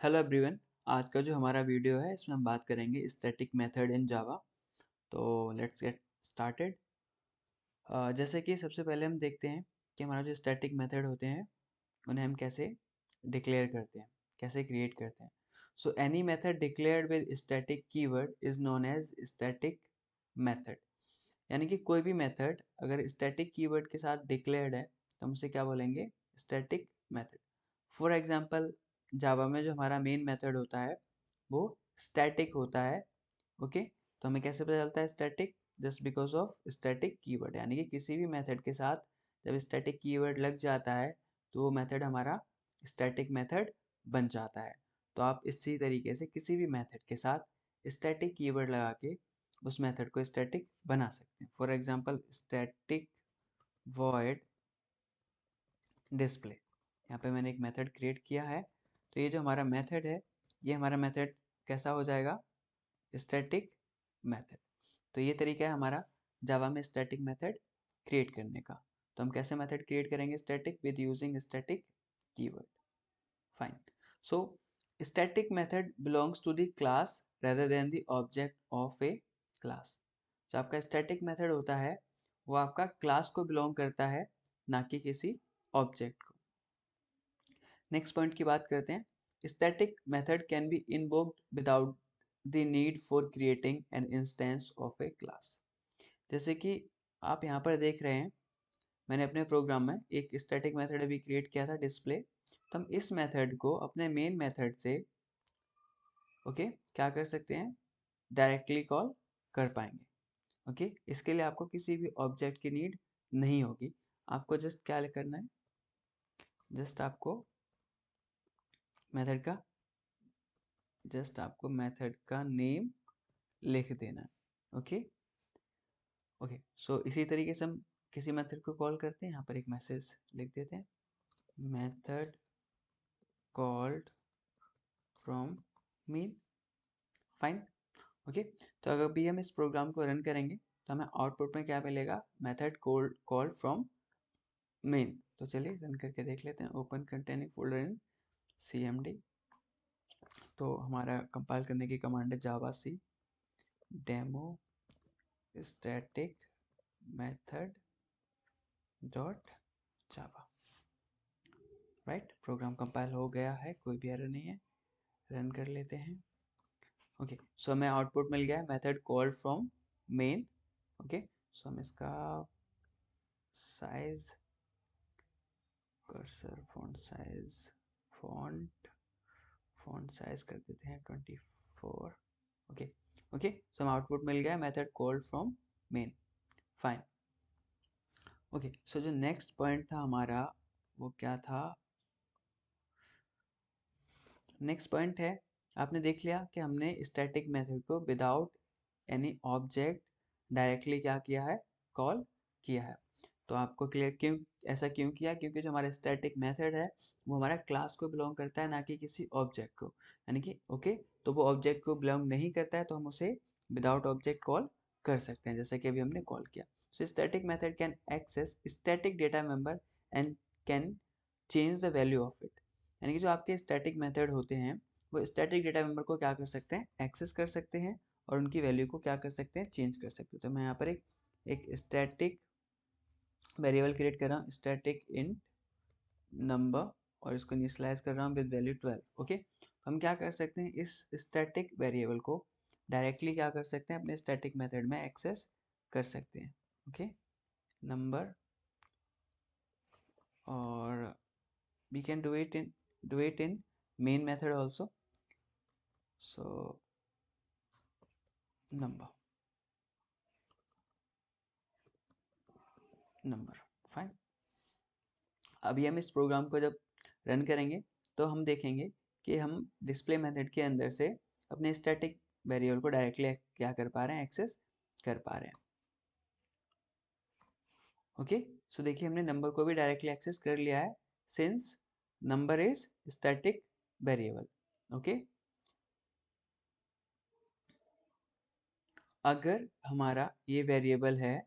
Hello everyone. आज का जो हमारा वीडियो है इसमें हम बात करेंगे स्टैटिक मेथड इन जावा। तो लेट्स गेट स्टार्टेड। जैसे कि सबसे पहले हम देखते हैं कि हमारा जो स्टैटिक मेथड होते हैं उन्हें हम कैसे डिक्लेयर करते हैं, कैसे क्रिएट करते हैं। So any method declared with static keyword is known as static method. यानी कि कोई भी मेथड अगर स्टैटिक कीवर्ड के साथ डिक्लेयर्ड है तो हम उसे क्या बोलेंगे? Static method. फॉर एग्जांपल जावा में जो हमारा मेन मेथड होता है वो स्टैटिक होता है। ओके, तो हमें कैसे पता चलता है static? Just because of static keyword. यानी कि किसी भी मेथड के साथ जब स्टैटिक कीवर्ड लग जाता है तो वो मेथड हमारा स्टैटिक मेथड बन जाता है। तो आप इसी तरीके से किसी भी मेथड के साथ स्टैटिक कीवर्ड लगा के उस मेथड को स्टैटिक बना सकते हैं। For example static void display, यहाँ पे मैंने एक मेथड क्रिएट किया है। तो ये जो हमारा मेथड है ये हमारा मेथड कैसा हो जाएगा? Static method. तो ये तरीका है हमारा जावा में स्टैटिक मेथड क्रिएट करने का। तो हम कैसे मेथड क्रिएट करेंगे static? With using static keyword. Fine. So static method belongs to the class rather than the object of a class. जो आपका स्टैटिक मेथड होता है वो आपका क्लास को बिलोंग करता है, ना कि किसी ऑब्जेक्ट को। नेक्स्ट पॉइंट की बात करते हैं। Static method can be invoked without the need for creating an instance of a class. जैसे कि आप यहाँ पर देख रहे हैं मैंने अपने प्रोग्राम में एक स्टैटिक मेथड अभी क्रिएट किया था डिस्प्ले। तो हम इस मेथड को अपने मेन मेथड से ओके क्या कर सकते हैं? डायरेक्टली कॉल कर पाएंगे। ओके, इसके लिए आपको किसी भी ऑब्जेक्ट की नीड नहीं होगी। आपको जस्ट क्या करना है? जस्ट आपको मेथड का नेम लिख देना है। ओके ओके, सो इसी तरीके से हम किसी मेथड को कॉल करते हैं। यहाँ पर एक मैसेज लिख देते हैं, method called from main. Fine. Okay, तो अगर भी हम इस प्रोग्राम को रन करेंगे तो हमें आउटपुट में क्या मिलेगा? Method called from main. तो चलिए रन करके देख लेते हैं। Open containing folder in cmd। तो हमारा कंपाइल करने की कमांड है java c demo static method dot java. Right, program compile हो गया है, कोई भी एरर नहीं है। रन कर लेते हैं। ओके, सो हमें आउटपुट मिल गया है method called from main. Okay, so हम इसका size, cursor font font size कर देते हैं 24। ओके ओके, सो हम आउटपुट मिल गया है method called from main. Fine. Okay, so जो नेक्स्ट पॉइंट था हमारा वो क्या था? नेक्स्ट पॉइंट है, आपने देख लिया कि हमने स्टैटिक मेथड को विदाउट एनी ऑब्जेक्ट डायरेक्टली क्या किया है? कॉल किया है। तो आपको क्लियर क्यों ऐसा क्यों किया? क्योंकि जो हमारा स्टैटिक मेथड है वो हमारा क्लास को बिलोंग करता है, ना कि किसी ऑब्जेक्ट को। यानी कि ओके, तो वो ऑब्जेक्ट को बिलोंग नहीं करता है तो हम उसे विदाउट ऑब्जेक्ट कॉल कर सकते हैं, जैसे कि अभी हमने कॉल किया। So static method can access static data member and can change the value of it. यानी कि जो आपके स्टैटिक मेथड होते हैं वो स्टैटिक डेटा मेंबर को क्या कर सकते हैं? एक्सेस कर सकते हैं और उनकी वैल्यू को क्या कर सकते हैं? चेंज कर सकते हैं। तो मैं यहाँ पर एक स्टैटिक वेरिएबल क्रिएट कर रहा हूँ, स्टैटिक इंट नंबर, और इसको इनिशियलाइज कर रहा हूँ विद वैल्यू 12। ओके, तो हम क्या कर सकते हैं? इस स्टैटिक वेरिएबल को डायरेक्टली क्या कर सकते हैं? अपने स्टैटिक मेथड में एक्सेस कर सकते हैं। ओके, नंबर, और we can do it in main method also. So number fine. अभी हम इस प्रोग्राम को जब रन करेंगे तो हम देखेंगे कि हम डिस्प्ले मेथड के अंदर से अपने स्टैटिक वेरिएबल को डायरेक्टली क्या कर पा रहे हैं? एक्सेस कर पा रहे हैं। ओके, सो देखिए हमने नंबर को भी डायरेक्टली एक्सेस कर लिया है since number is static variable. Okay, अगर हमारा ये वेरिएबल है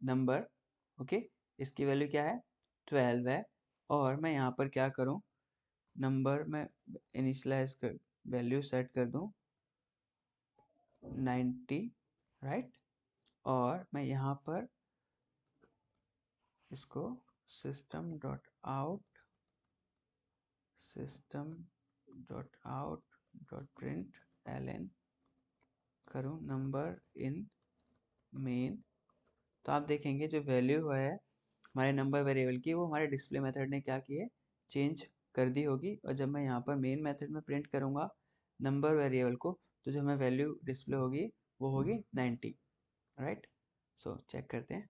नंबर, ओके, इसकी वैल्यू क्या है? 12 है। और मैं यहाँ पर क्या करूँ? नंबर में इनिशियलाइज कर वैल्यू सेट कर दूं 90, राइट। और मैं यहाँ पर इसको system.out.println करूँ नंबर इन मेन। तो आप देखेंगे जो वैल्यू है हमारे नंबर वेरिएबल की वो हमारे डिस्प्ले मेथड ने क्या की है, चेंज कर दी होगी। और जब मैं यहाँ पर मेन मेथड में प्रिंट करूँगा नंबर वेरिएबल को, तो जो हमें वैल्यू डिस्प्ले होगी वो होगी 90, राइट। सो चेक करते हैं।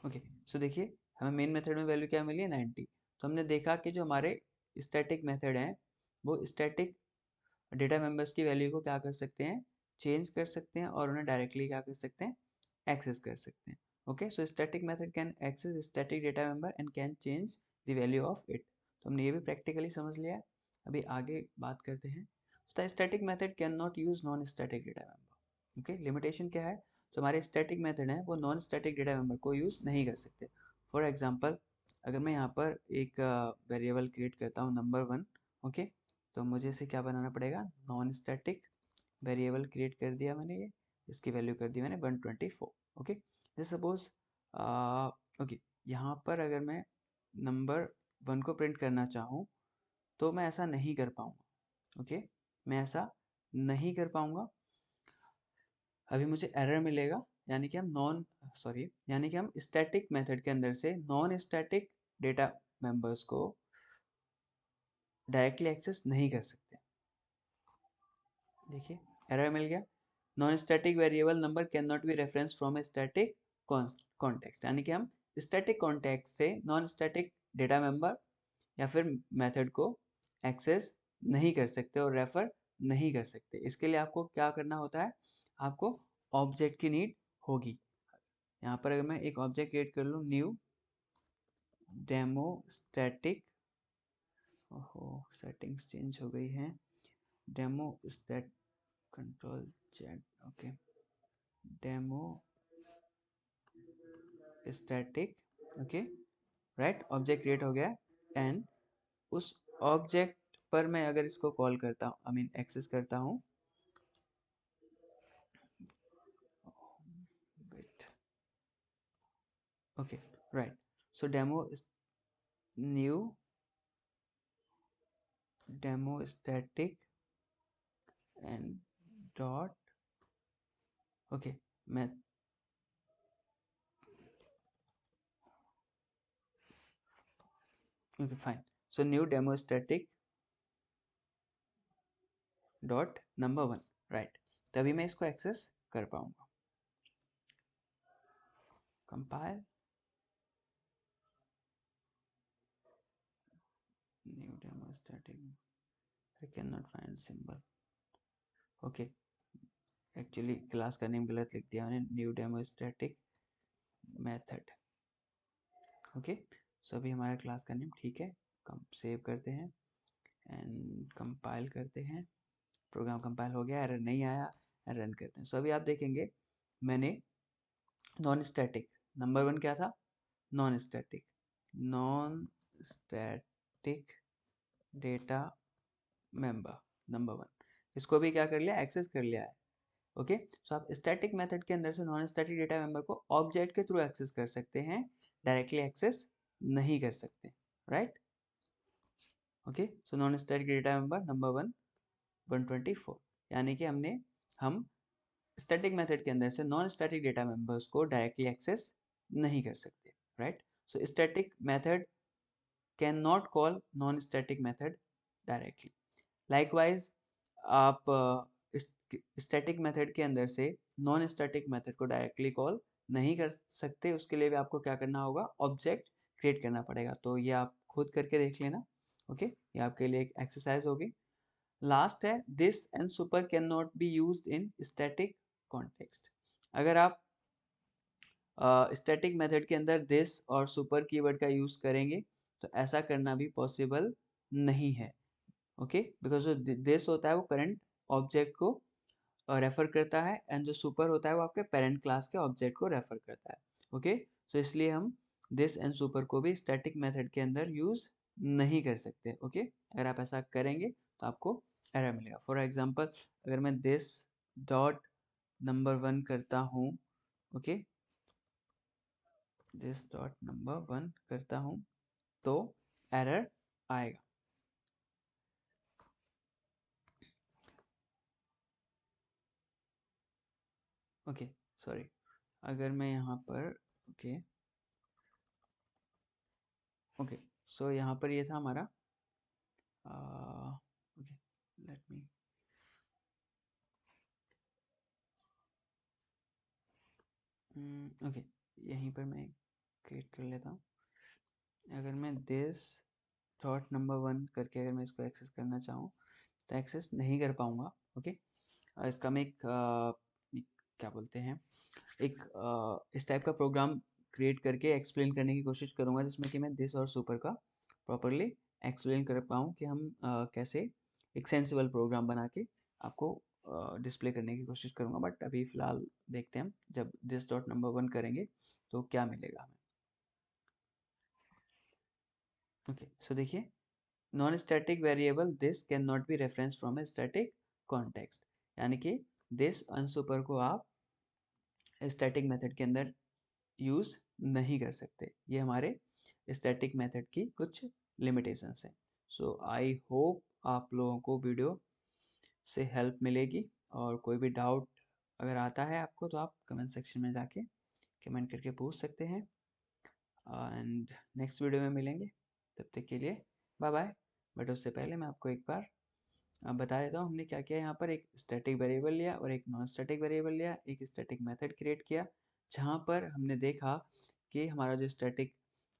ओके, सो देखिए हमें मेन मेथड में वैल्यू क्या मिली है, 90। तो हमने देखा कि जो हमारे स्टैटिक मेथड हैं वो स्टैटिक डेटा मेंबर्स की वैल्यू को क्या कर सकते हैं, चेंज कर सकते हैं और उन्हें डायरेक्टली क्या कर सकते हैं, एक्सेस कर सकते हैं। Okay, so static method can access static data member and can change the value of it. तो हमने ये भी प्रैक्टिकली समझ लिया है। अभी आगे बात करते हैं। The static method can not use non static data member. Okay, limitation क्या है, जो हमारे स्टैटिक मेथड है वो नॉन स्टैटिक डेटा मेंबर को यूज नहीं कर सकते। फॉर एग्जाम्पल, अगर मैं यहाँ पर एक वेरिएबल क्रिएट करता हूँ नंबर 1, ओके, तो मुझे इसे क्या बनाना पड़ेगा, नॉन स्टैटिक वेरिएबल क्रिएट कर दिया मैंने, ये इसकी वैल्यू कर दी मैंने 124। ओके, जैसे सपोज ओके, यहाँ पर अगर मैं नंबर 1 को प्रिंट करना चाहूँ तो मैं ऐसा नहीं कर पाऊँगा। ओके, मैं ऐसा नहीं कर पाऊँगा। अभी मुझे एरर मिलेगा, यानी कि हम स्टैटिक मेथड के अंदर से नॉन स्टैटिक डेटा मेंबर्स को डायरेक्टली एक्सेस नहीं कर सकते। देखिए एरर मिल गया, non static variable number can not be reference from a static context. यानी कि हम स्टैटिक कॉन्टेक्स्ट से नॉन स्टैटिक डेटा मेंबर या फिर मेथड को एक्सेस नहीं कर सकते और रेफर नहीं कर सकते। इसके लिए आपको क्या करना होता है, आपको ऑब्जेक्ट की नीड होगी। यहाँ पर अगर मैं एक ऑब्जेक्ट क्रिएट कर लूँ, न्यू डेमो स्टैटिक, ओहो सेटिंग्स चेंज हो गई हैं, demo stat control check, okay, demo static, okay, right, object create हो गया। एंड उस ऑब्जेक्ट पर मैं अगर इसको कॉल करता हूँ, आई मीन एक्सेस करता हूँ, okay, right, so new demo static and dot, okay, मैं okay fine, so new demo static dot number 1, right, तभी मैं इसको एक्सेस कर पाऊंगा। Compile, new demo static, I can not find symbol, okay, actually class का name गलत लिख दिया मैंने, new demo static method. Okay, so अभी हमारा क्लास का नेम ठीक है, कम सेव करते हैं एंड कंपाइल करते हैं। प्रोग्राम कंपाइल हो गया, एरर नहीं आया, रन करते हैं। सो अभी आप देखेंगे मैंने नॉन स्टैटिक नंबर 1 क्या था, non static data member number 1, इसको भी क्या कर लिया, एक्सेस कर लिया है। ओके, सो आप स्टैटिक मेथड के अंदर से नॉन स्टैटिक डेटा मेंबर को ऑब्जेक्ट के थ्रू एक्सेस कर सकते हैं, डायरेक्टली एक्सेस नहीं कर सकते, right. Okay, so non static data member number 1 124, यानी कि हम स्टैटिक मेथड के अंदर से नॉन स्टैटिक डेटा मेंबर्स को डायरेक्टली एक्सेस नहीं कर सकते, right. So static method can not call non static method directly. Likewise आप स्टैटिक मेथड के अंदर से नॉन स्टैटिक मेथड को डायरेक्टली कॉल नहीं कर सकते, उसके लिए भी आपको क्या करना होगा, ऑब्जेक्ट क्रिएट करना पड़ेगा। तो ये आप खुद करके देख लेना। ओके, ये आपके लिए एक एक्सरसाइज होगी। लास्ट है, this and super can not be used in static context. अगर आप स्टैटिक मेथड के अंदर दिस और सुपर कीवर्ड का यूज करेंगे तो ऐसा करना भी पॉसिबल नहीं है। ओके, बिकॉज जो दिस होता है वो करंट ऑब्जेक्ट को रेफर करता है एंड जो सुपर होता है वो आपके पेरेंट क्लास के ऑब्जेक्ट को रेफर करता है। ओके, सो इसलिए हम दिस एंड सुपर को भी स्टैटिक मेथड के अंदर यूज नहीं कर सकते। ओके, अगर आप ऐसा करेंगे तो आपको एरर मिलेगा। फॉर एग्जांपल अगर मैं दिस डॉट नंबर 1 करता हूँ, ओके, दिस डॉट नंबर 1 करता हूँ तो एरर आएगा। ओके, सॉरी, अगर मैं यहाँ पर ओके ओके सो यहाँ पर ये था हमारा ओके, लेट मी ओके, यहीं पर मैं क्रिएट कर लेता हूँ। अगर मैं दिस डॉट नंबर 1 करके अगर मैं इसको एक्सेस करना चाहूँ तो एक्सेस नहीं कर पाऊँगा। ओके, इसका मैं क्या बोलते हैं, एक इस टाइप का प्रोग्राम क्रिएट करके एक्सप्लेन करने की कोशिश करूँगा जिसमें कि मैं दिस और सुपर का प्रॉपरली एक्सप्लेन कर पाऊँ कि हम कैसे एक सेंसिबल प्रोग्राम बना के आपको डिस्प्ले करने की कोशिश करूँगा। बट अभी फ़िलहाल देखते हैं हम जब दिस डॉट नंबर 1 करेंगे तो क्या मिलेगा हमें। ओके, सो देखिए, non static variable this can not be reference from a static context, यानी कि दिस अनसुपर को आप स्टैटिक मेथड के अंदर यूज़ नहीं कर सकते। ये हमारे स्टैटिक मेथड की कुछ लिमिटेशंस हैं। सो आई होप आप लोगों को वीडियो से हेल्प मिलेगी, और कोई भी डाउट अगर आता है आपको तो आप कमेंट सेक्शन में जाके कमेंट करके पूछ सकते हैं। एंड नेक्स्ट वीडियो में मिलेंगे, तब तक के लिए बाय बाय। बट उससे पहले मैं आपको एक बार बता देता हूँ हमने क्या किया। यहाँ पर एक स्टैटिक वेरिएबल लिया और एक नॉन स्टैटिक वेरिएबल लिया, एक स्टैटिक मेथड क्रिएट किया, जहाँ पर हमने देखा कि हमारा जो स्टैटिक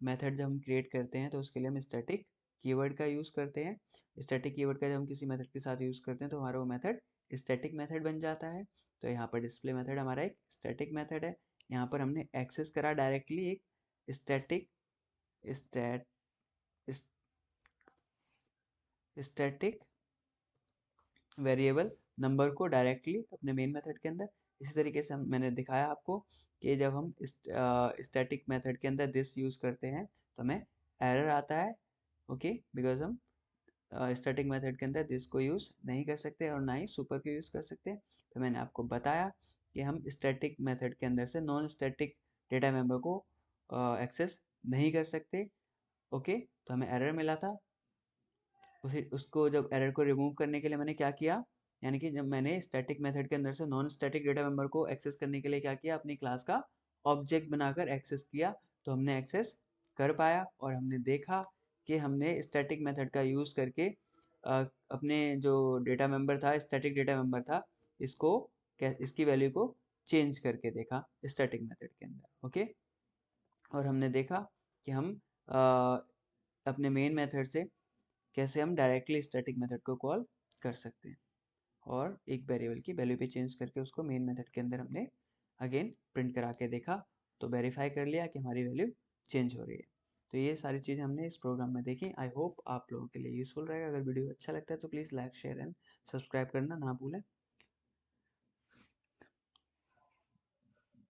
मेथड जब हम क्रिएट करते हैं तो उसके लिए हम स्टैटिक कीवर्ड का यूज़ करते हैं। स्टैटिक कीवर्ड का जब हम किसी मेथड के साथ यूज़ करते हैं तो हमारा वो मेथड स्टैटिक मेथड बन जाता है। तो यहाँ पर डिस्प्ले मेथड हमारा एक स्टैटिक मेथड है। यहाँ पर हमने एक्सेस करा डायरेक्टली एक static stat static variable number को डायरेक्टली अपने मेन मेथड के अंदर। इसी तरीके से मैंने दिखाया आपको कि जब हम स्टैटिक मेथड के अंदर दिस यूज़ करते हैं तो हमें एरर आता है। ओके, बिकॉज हम स्टैटिक मेथड के अंदर दिस को यूज़ नहीं कर सकते और ना ही सुपर को यूज़ कर सकते। तो मैंने आपको बताया कि हम स्टैटिक मेथड के अंदर से नॉन स्टैटिक डेटा मेंबर को एक्सेस नहीं कर सकते। ओके, तो हमें एरर मिला था। उसी उसको जब एरर को रिमूव करने के लिए मैंने क्या किया, यानी कि जब मैंने स्टैटिक मेथड के अंदर से नॉन स्टैटिक डेटा मेंबर को एक्सेस करने के लिए क्या किया, अपनी क्लास का ऑब्जेक्ट बनाकर एक्सेस किया, तो हमने एक्सेस कर पाया। और हमने देखा कि हमने स्टैटिक मेथड का यूज़ करके अपने जो डेटा मेंबर था, स्टैटिक डेटा मेंबर था, इसको इसकी वैल्यू को चेंज करके देखा स्टैटिक मेथड के अंदर। ओके, और हमने देखा कि हम अपने मेन मेथड से कैसे हम डायरेक्टली स्टैटिक मेथड को कॉल कर सकते हैं, और एक वेरिएबल की वैल्यू पे चेंज करके उसको मेन मेथड के अंदर हमने अगेन प्रिंट करा के देखा, तो वेरीफाई कर लिया कि हमारी वैल्यू चेंज हो रही है। तो ये सारी चीज़ें हमने इस प्रोग्राम में देखी। आई होप आप लोगों के लिए यूज़फुल रहेगा। अगर वीडियो अच्छा लगता है तो please like share and subscribe करना ना भूलें।